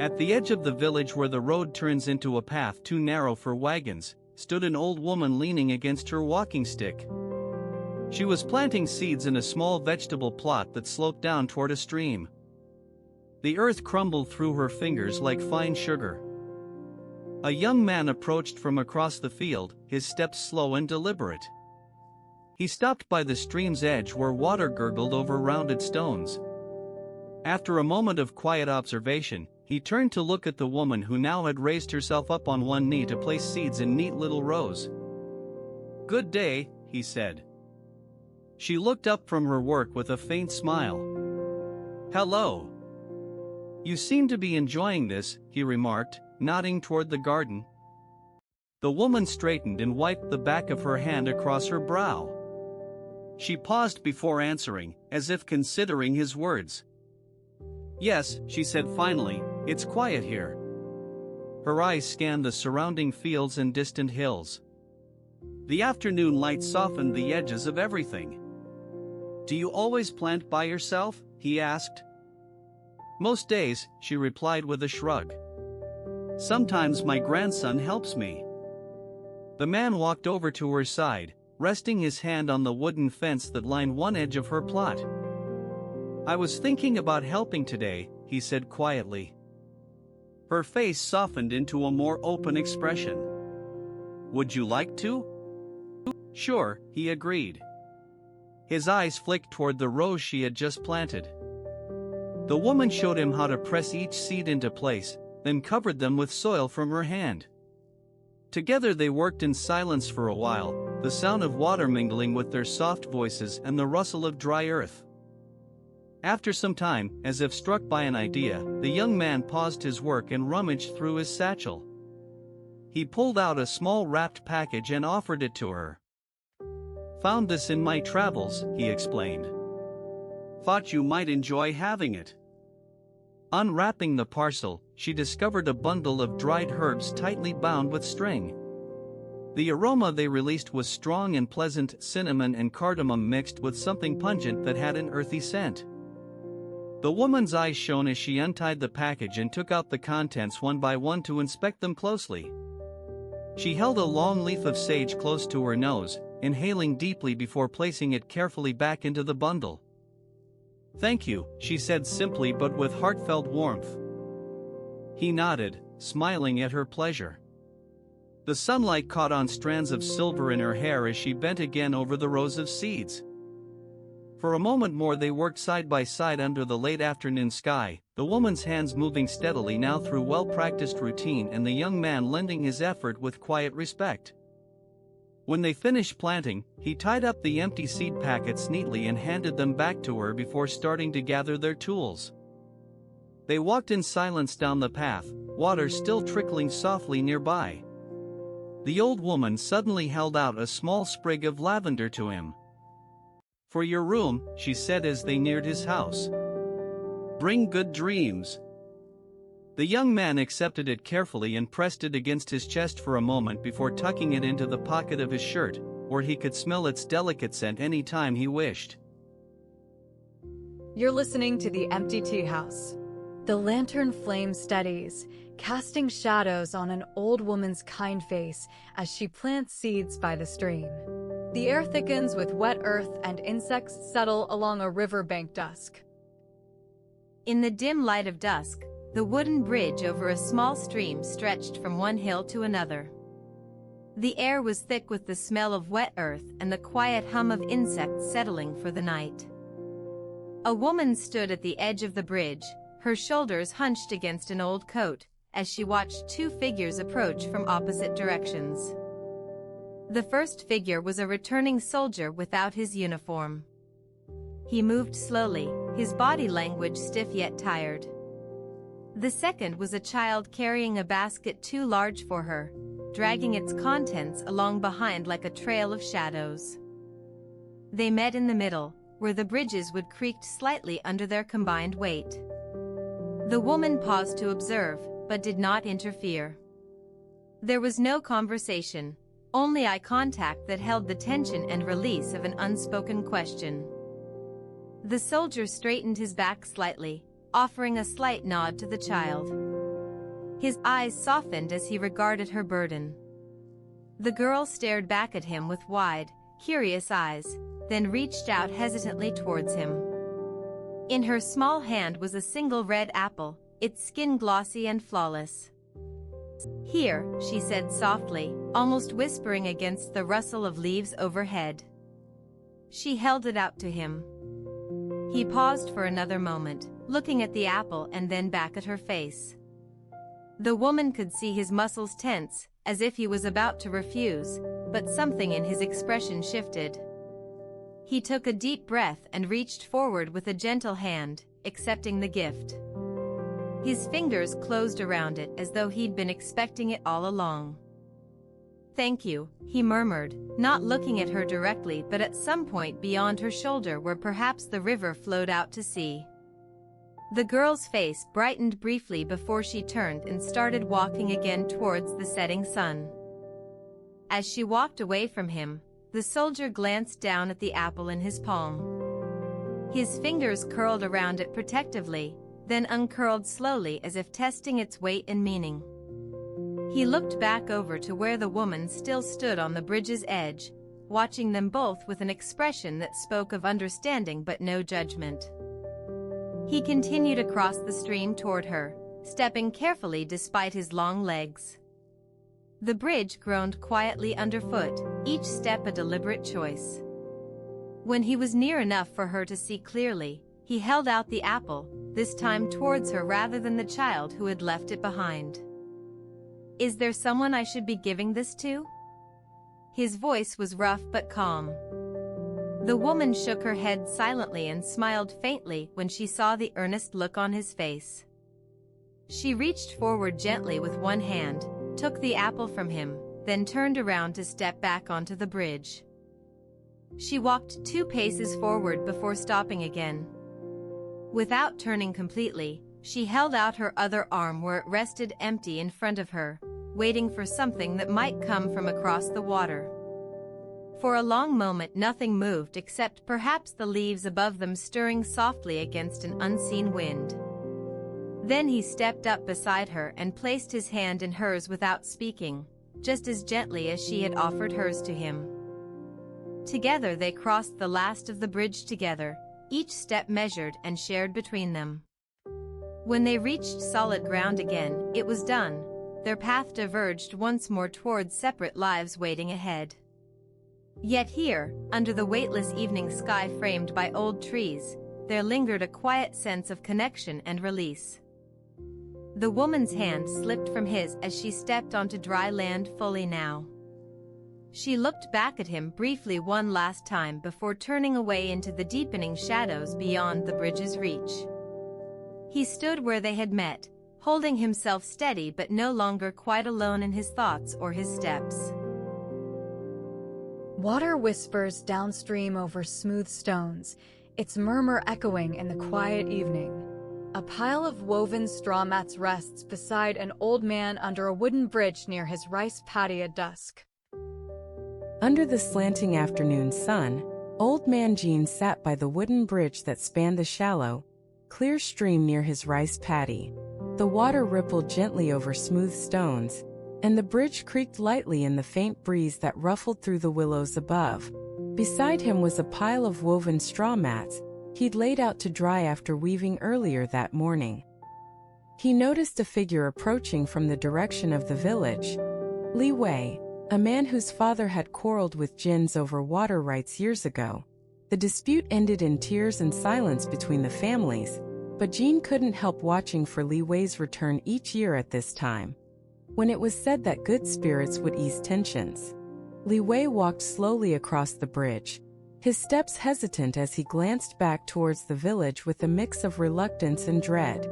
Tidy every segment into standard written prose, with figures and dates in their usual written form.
At the edge of the village where the road turns into a path too narrow for wagons, stood an old woman leaning against her walking stick. She was planting seeds in a small vegetable plot that sloped down toward a stream. The earth crumbled through her fingers like fine sugar. A young man approached from across the field, his steps slow and deliberate. He stopped by the stream's edge where water gurgled over rounded stones. After a moment of quiet observation, he turned to look at the woman who now had raised herself up on one knee to place seeds in neat little rows. "Good day," he said. She looked up from her work with a faint smile. "Hello. You seem to be enjoying this," he remarked, nodding toward the garden. The woman straightened and wiped the back of her hand across her brow. She paused before answering, as if considering his words. "Yes," she said finally, "it's quiet here." Her eyes scanned the surrounding fields and distant hills. The afternoon light softened the edges of everything. "Do you always plant by yourself?" he asked. "Most days," she replied with a shrug. "Sometimes my grandson helps me." The man walked over to her side, resting his hand on the wooden fence that lined one edge of her plot. "I was thinking about helping today," he said quietly. Her face softened into a more open expression. "Would you like to?" "Sure," he agreed. His eyes flicked toward the rows she had just planted. The woman showed him how to press each seed into place, then covered them with soil from her hand. Together they worked in silence for a while, the sound of water mingling with their soft voices and the rustle of dry earth. After some time, as if struck by an idea, the young man paused his work and rummaged through his satchel. He pulled out a small wrapped package and offered it to her. "Found this in my travels," he explained. "Thought you might enjoy having it." Unwrapping the parcel, she discovered a bundle of dried herbs tightly bound with string. The aroma they released was strong and pleasant, cinnamon and cardamom mixed with something pungent that had an earthy scent. The woman's eyes shone as she untied the package and took out the contents one by one to inspect them closely. She held a long leaf of sage close to her nose, inhaling deeply before placing it carefully back into the bundle. "Thank you," she said simply but with heartfelt warmth. He nodded, smiling at her pleasure. The sunlight caught on strands of silver in her hair as she bent again over the rows of seeds. For a moment more they worked side by side under the late afternoon sky, the woman's hands moving steadily now through well-practiced routine and the young man lending his effort with quiet respect. When they finished planting, he tied up the empty seed packets neatly and handed them back to her before starting to gather their tools. They walked in silence down the path, water still trickling softly nearby. The old woman suddenly held out a small sprig of lavender to him. "For your room," she said as they neared his house. "Bring good dreams." The young man accepted it carefully and pressed it against his chest for a moment before tucking it into the pocket of his shirt, where he could smell its delicate scent any time he wished. You're listening to the Empty Teahouse. The lantern flame steadies, casting shadows on an old woman's kind face as she plants seeds by the stream. The air thickens with wet earth and insects settle along a riverbank dusk. In the dim light of dusk, the wooden bridge over a small stream stretched from one hill to another. The air was thick with the smell of wet earth and the quiet hum of insects settling for the night. A woman stood at the edge of the bridge, her shoulders hunched against an old coat, as she watched two figures approach from opposite directions. The first figure was a returning soldier without his uniform. He moved slowly, his body language stiff yet tired. The second was a child carrying a basket too large for her, dragging its contents along behind like a trail of shadows. They met in the middle, where the bridges would creak slightly under their combined weight. The woman paused to observe, but did not interfere. There was no conversation, only eye contact that held the tension and release of an unspoken question. The soldier straightened his back slightly, offering a slight nod to the child. His eyes softened as he regarded her burden. The girl stared back at him with wide, curious eyes, then reached out hesitantly towards him. In her small hand was a single red apple, its skin glossy and flawless. "Here," she said softly, almost whispering against the rustle of leaves overhead. She held it out to him. He paused for another moment, looking at the apple and then back at her face. The woman could see his muscles tense, as if he was about to refuse, but something in his expression shifted. He took a deep breath and reached forward with a gentle hand, accepting the gift. His fingers closed around it as though he'd been expecting it all along. "Thank you," he murmured, not looking at her directly but at some point beyond her shoulder where perhaps the river flowed out to sea. The girl's face brightened briefly before she turned and started walking again towards the setting sun. As she walked away from him, the soldier glanced down at the apple in his palm. His fingers curled around it protectively, then uncurled slowly as if testing its weight and meaning. He looked back over to where the woman still stood on the bridge's edge, watching them both with an expression that spoke of understanding but no judgment. He continued across the stream toward her, stepping carefully despite his long legs. The bridge groaned quietly underfoot, each step a deliberate choice. When he was near enough for her to see clearly, he held out the apple, this time towards her rather than the child who had left it behind. "Is there someone I should be giving this to?" His voice was rough but calm. The woman shook her head silently and smiled faintly when she saw the earnest look on his face. She reached forward gently with one hand, took the apple from him, then turned around to step back onto the bridge. She walked 2 paces forward before stopping again. Without turning completely, she held out her other arm where it rested empty in front of her, waiting for something that might come from across the water. For a long moment nothing moved except perhaps the leaves above them stirring softly against an unseen wind. Then he stepped up beside her and placed his hand in hers without speaking, just as gently as she had offered hers to him. Together they crossed the last of the bridge together, each step measured and shared between them. When they reached solid ground again, it was done. Their path diverged once more towards separate lives waiting ahead. Yet here, under the weightless evening sky framed by old trees, there lingered a quiet sense of connection and release. The woman's hand slipped from his as she stepped onto dry land fully now. She looked back at him briefly one last time before turning away into the deepening shadows beyond the bridge's reach. He stood where they had met, holding himself steady but no longer quite alone in his thoughts or his steps. Water whispers downstream over smooth stones, its murmur echoing in the quiet evening. A pile of woven straw mats rests beside an old man under a wooden bridge near his rice paddy at dusk. Under the slanting afternoon sun, Old Man Jean sat by the wooden bridge that spanned the shallow, clear stream near his rice paddy. The water rippled gently over smooth stones, and the bridge creaked lightly in the faint breeze that ruffled through the willows above. Beside him was a pile of woven straw mats he'd laid out to dry after weaving earlier that morning. He noticed a figure approaching from the direction of the village. Li Wei, a man whose father had quarreled with Jins over water rights years ago. The dispute ended in tears and silence between the families, but Jean couldn't help watching for Li Wei's return each year at this time, when it was said that good spirits would ease tensions. Li Wei walked slowly across the bridge, his steps hesitant as he glanced back towards the village with a mix of reluctance and dread.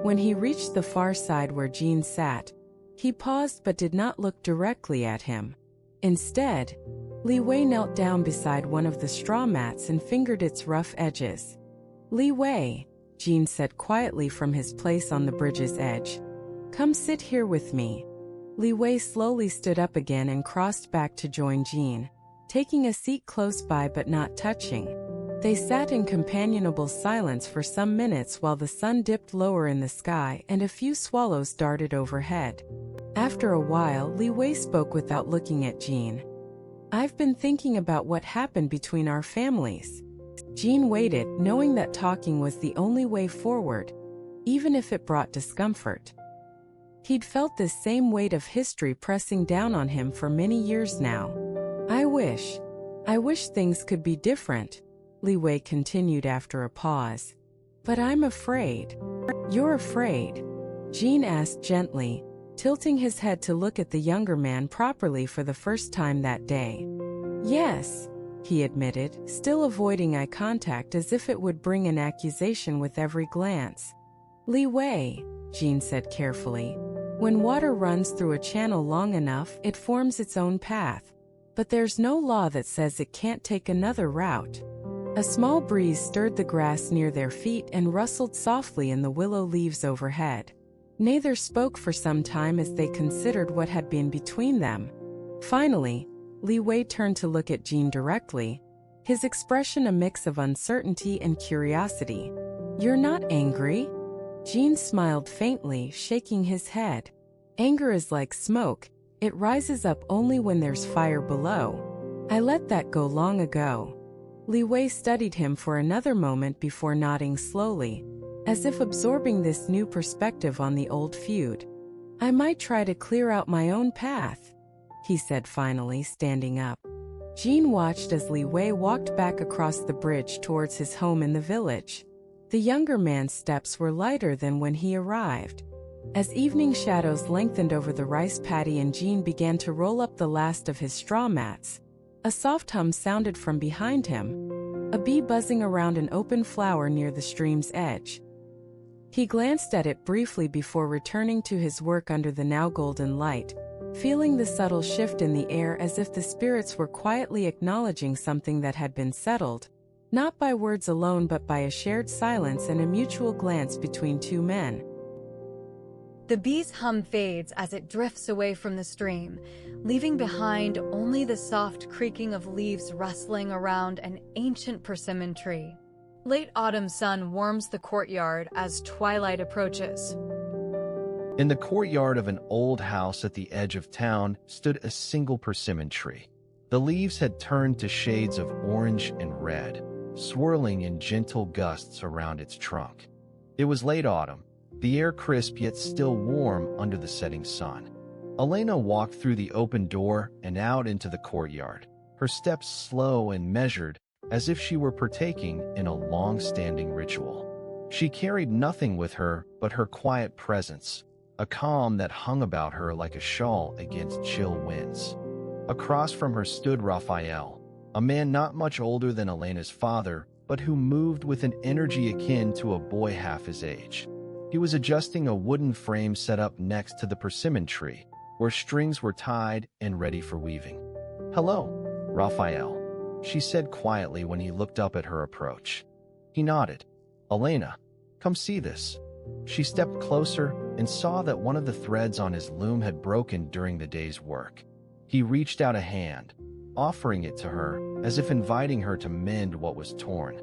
When he reached the far side where Jean sat, he paused but did not look directly at him. Instead, Li Wei knelt down beside one of the straw mats and fingered its rough edges. "Li Wei," Jean said quietly from his place on the bridge's edge. "Come sit here with me." Li Wei slowly stood up again and crossed back to join Jean, taking a seat close by but not touching. They sat in companionable silence for some minutes while the sun dipped lower in the sky and a few swallows darted overhead. After a while, Li Wei spoke without looking at Jean. "I've been thinking about what happened between our families." Jean waited, knowing that talking was the only way forward, even if it brought discomfort. He'd felt this same weight of history pressing down on him for many years now. I wish things could be different," Li Wei continued after a pause. "But I'm afraid." "You're afraid?" Jean asked gently, tilting his head to look at the younger man properly for the first time that day. "Yes," he admitted, still avoiding eye contact as if it would bring an accusation with every glance. "Li Wei," Jean said carefully, "when water runs through a channel long enough, it forms its own path. But there's no law that says it can't take another route." A small breeze stirred the grass near their feet and rustled softly in the willow leaves overhead. Neither spoke for some time as they considered what had been between them. Finally, Li Wei turned to look at Jean directly, his expression a mix of uncertainty and curiosity. "You're not angry?" Jean smiled faintly, shaking his head. "Anger is like smoke. It rises up only when there's fire below. I let that go long ago." Li Wei studied him for another moment before nodding slowly, as if absorbing this new perspective on the old feud. "I might try to clear out my own path," he said finally, standing up. Jean watched as Li Wei walked back across the bridge towards his home in the village. The younger man's steps were lighter than when he arrived. As evening shadows lengthened over the rice paddy and Jean began to roll up the last of his straw mats, a soft hum sounded from behind him, a bee buzzing around an open flower near the stream's edge. He glanced at it briefly before returning to his work under the now golden light, feeling the subtle shift in the air as if the spirits were quietly acknowledging something that had been settled, not by words alone but by a shared silence and a mutual glance between two men. The bee's hum fades as it drifts away from the stream, leaving behind only the soft creaking of leaves rustling around an ancient persimmon tree. Late autumn sun warms the courtyard as twilight approaches. In the courtyard of an old house at the edge of town stood a single persimmon tree. The leaves had turned to shades of orange and red, swirling in gentle gusts around its trunk. It was late autumn, the air crisp yet still warm under the setting sun. Elena walked through the open door and out into the courtyard, her steps slow and measured, as if she were partaking in a long-standing ritual. She carried nothing with her but her quiet presence, a calm that hung about her like a shawl against chill winds. Across from her stood Raphael, a man not much older than Elena's father, but who moved with an energy akin to a boy half his age. He was adjusting a wooden frame set up next to the persimmon tree, where strings were tied and ready for weaving. "Hello, Raphael," she said quietly when he looked up at her approach. He nodded. "Elena, come see this." She stepped closer and saw that one of the threads on his loom had broken during the day's work. He reached out a hand, offering it to her, as if inviting her to mend what was torn.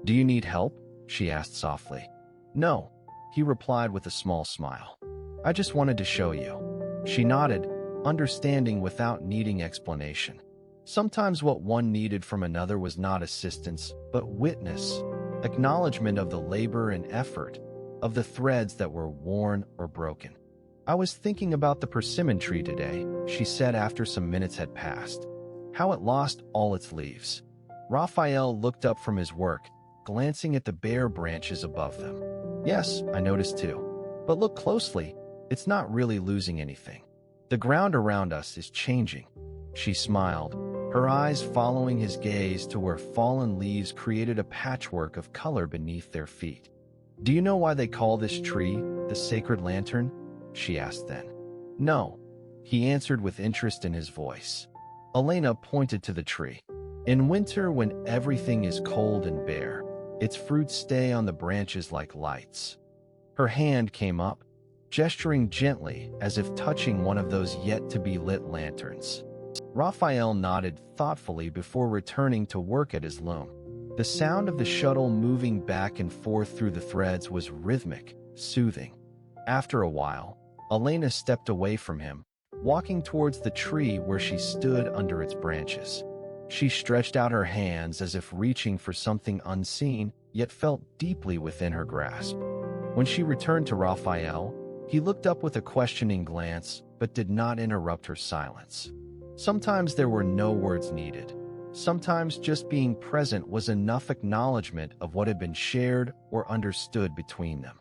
"Do you need help?" she asked softly. "No," he replied with a small smile. "I just wanted to show you." She nodded, understanding without needing explanation. Sometimes what one needed from another was not assistance, but witness, acknowledgement of the labor and effort, of the threads that were worn or broken. "I was thinking about the persimmon tree today," she said after some minutes had passed. "How it lost all its leaves." Raphael looked up from his work, glancing at the bare branches above them. "Yes, I noticed too. But look closely, it's not really losing anything. The ground around us is changing." She smiled, her eyes following his gaze to where fallen leaves created a patchwork of color beneath their feet. "Do you know why they call this tree the sacred lantern?" she asked then. "No," he answered with interest in his voice. Elena pointed to the tree. "In winter, when everything is cold and bare, its fruits stay on the branches like lights." Her hand came up, gesturing gently as if touching one of those yet-to-be-lit lanterns. Raphael nodded thoughtfully before returning to work at his loom. The sound of the shuttle moving back and forth through the threads was rhythmic, soothing. After a while, Elena stepped away from him, walking towards the tree where she stood under its branches. She stretched out her hands as if reaching for something unseen, yet felt deeply within her grasp. When she returned to Raphael, he looked up with a questioning glance, but did not interrupt her silence. Sometimes there were no words needed. Sometimes just being present was enough acknowledgement of what had been shared or understood between them.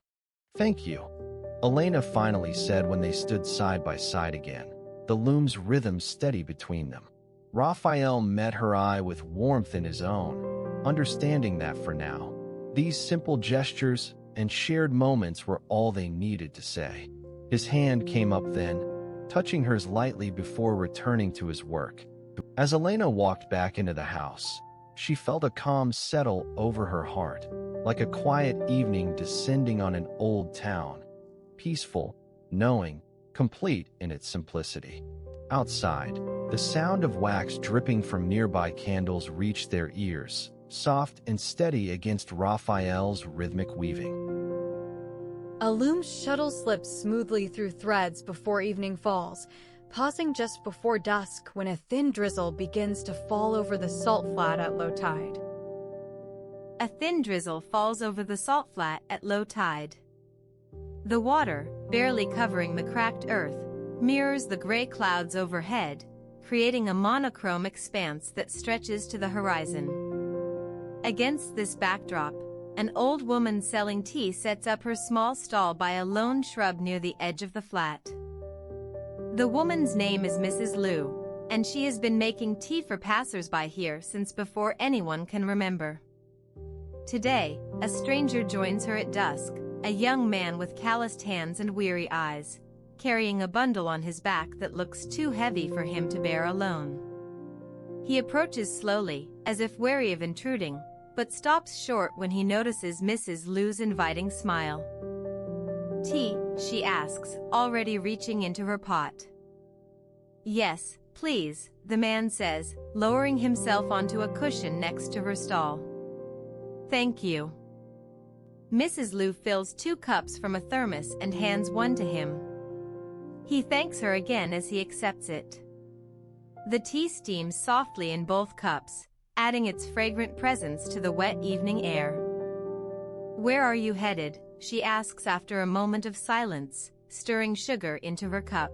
"Thank you," Elena finally said when they stood side by side again, the loom's rhythm steady between them. Raphael met her eye with warmth in his own, understanding that for now, these simple gestures and shared moments were all they needed to say. His hand came up then, touching hers lightly before returning to his work. As Elena walked back into the house, she felt a calm settle over her heart, like a quiet evening descending on an old town, peaceful, knowing, complete in its simplicity. Outside, the sound of wax dripping from nearby candles reached their ears, soft and steady against Raphael's rhythmic weaving. A loom shuttle slips smoothly through threads before evening falls, pausing just before dusk when a thin drizzle begins to fall over the salt flat at low tide. A thin drizzle falls over the salt flat at low tide. The water, barely covering the cracked earth, mirrors the gray clouds overhead, creating a monochrome expanse that stretches to the horizon. Against this backdrop, an old woman selling tea sets up her small stall by a lone shrub near the edge of the flat. The woman's name is Mrs. Liu, and she has been making tea for passers-by here since before anyone can remember. Today, a stranger joins her at dusk, a young man with calloused hands and weary eyes, carrying a bundle on his back that looks too heavy for him to bear alone. He approaches slowly, as if wary of intruding, but stops short when he notices Mrs. Liu's inviting smile. "Tea?" she asks, already reaching into her pot. "Yes, please," the man says, lowering himself onto a cushion next to her stall. "Thank you." Mrs. Liu fills 2 cups from a thermos and hands one to him. He thanks her again as he accepts it. The tea steams softly in both cups, adding its fragrant presence to the wet evening air. "Where are you headed?" she asks after a moment of silence, stirring sugar into her cup.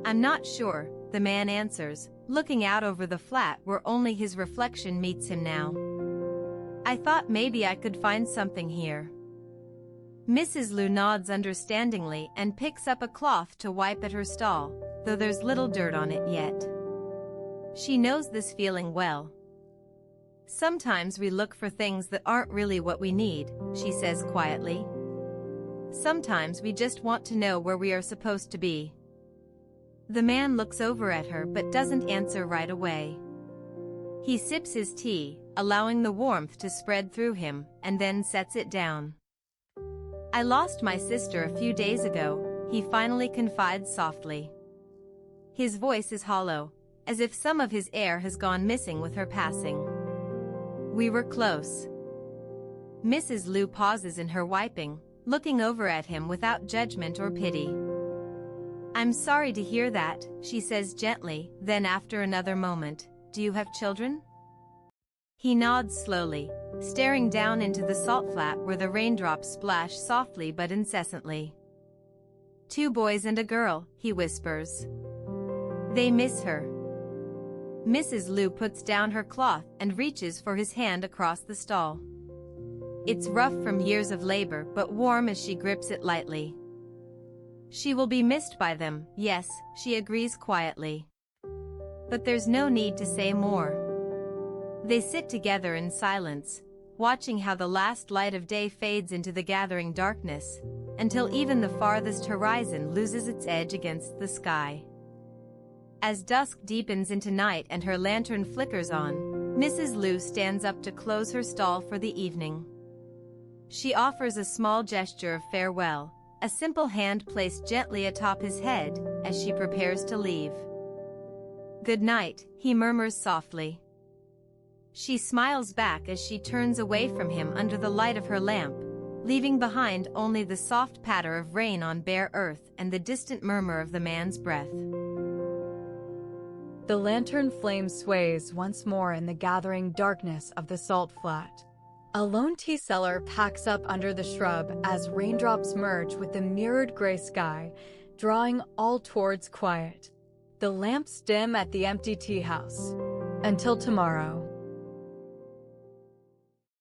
"I'm not sure," the man answers, looking out over the flat where only his reflection meets him now. "I thought maybe I could find something here." Mrs. Liu nods understandingly and picks up a cloth to wipe at her stall, though there's little dirt on it yet. She knows this feeling well. "Sometimes we look for things that aren't really what we need," she says quietly. "Sometimes we just want to know where we are supposed to be." The man looks over at her but doesn't answer right away. He sips his tea, allowing the warmth to spread through him, and then sets it down. "I lost my sister a few days ago," he finally confides softly. His voice is hollow, as if some of his air has gone missing with her passing. "We were close." Mrs. Liu pauses in her wiping, looking over at him without judgment or pity. "I'm sorry to hear that," she says gently, then after another moment, "Do you have children?" He nods slowly, staring down into the salt flat where the raindrops splash softly but incessantly. "2 boys and a girl," he whispers. "They miss her." Mrs. Liu puts down her cloth and reaches for his hand across the stall. It's rough from years of labor but warm as she grips it lightly. "She will be missed by them, yes," she agrees quietly. But there's no need to say more. They sit together in silence, watching how the last light of day fades into the gathering darkness, until even the farthest horizon loses its edge against the sky. As dusk deepens into night and her lantern flickers on, Mrs. Liu stands up to close her stall for the evening. She offers a small gesture of farewell, a simple hand placed gently atop his head, as she prepares to leave. "Good night," he murmurs softly. She smiles back as she turns away from him under the light of her lamp, leaving behind only the soft patter of rain on bare earth and the distant murmur of the man's breath. The lantern flame sways once more in the gathering darkness of the salt flat. A lone tea seller packs up under the shrub as raindrops merge with the mirrored gray sky, drawing all towards quiet. The lamps dim at the empty tea house. Until tomorrow.